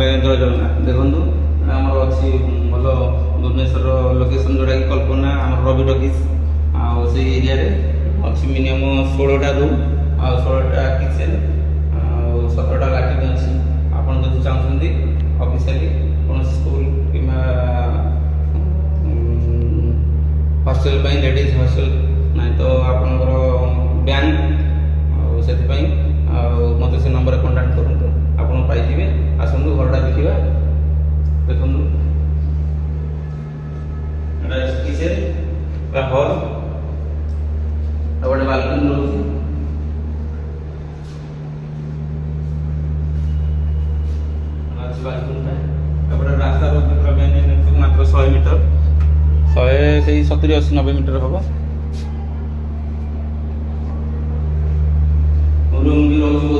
ଜୟ ଜଗନ୍ନାଥ। ଦେଖନ୍ତୁ ଆମର ଅଛି ଭଲ ଭୁବନେଶ୍ୱର ଲୋକେସନ୍ ଯେଉଁଟାକି କଳ୍ପନା ଆମର ରବି ଟକିଜ୍ ଆଉ ସେଇ ଏରିଆରେ ଅଛି ମିନିମମ୍ 16ଟା ରୁମ୍ ଆଉ 16ଟା କିଚେନ୍ ଆଉ 17ଟା ଲାଟ୍ରିନ୍ ଅଛି। ଆପଣ ଯଦି ଚାହୁଁଛନ୍ତି ଅଫିସିଆଲି କୌଣସି ସ୍କୁଲ କିମ୍ବା ହଷ୍ଟେଲ ପାଇଁ ଲେଡ଼ିଜ୍ ହଷ୍ଟେଲ ନାହିଁ ତ ଆପଣଙ୍କର ବ୍ୟାଙ୍କ ଆଉ ସେଥିପାଇଁ ଆଉ ମୋତେ ସେ ନମ୍ବରରେ କଣ୍ଟାକ୍ଟ କରନ୍ତୁ, ଆପଣ ପାଇଯିବେ। ଆସନ୍ତୁ ଘରଟା ଦେଖିବା। ଦେଖନ୍ତୁ ଏଇଟା କିଚେନ୍ ବା ହଲ୍ ଆଉ ଗୋଟେ ବାଲକୋନି ରହୁଛି। ଅଛି ବାଲକୋନିଟା ଏପଟେ ରାସ୍ତା ରହୁଛି ପୁରା ମେନ୍ ଏନ୍ଏଚ୍ ମାତ୍ର 100 ମିଟର, 100 ସେଇ 70 80 90 ମିଟର ହେବ। ରୁମ୍ ବି ରହୁଛି।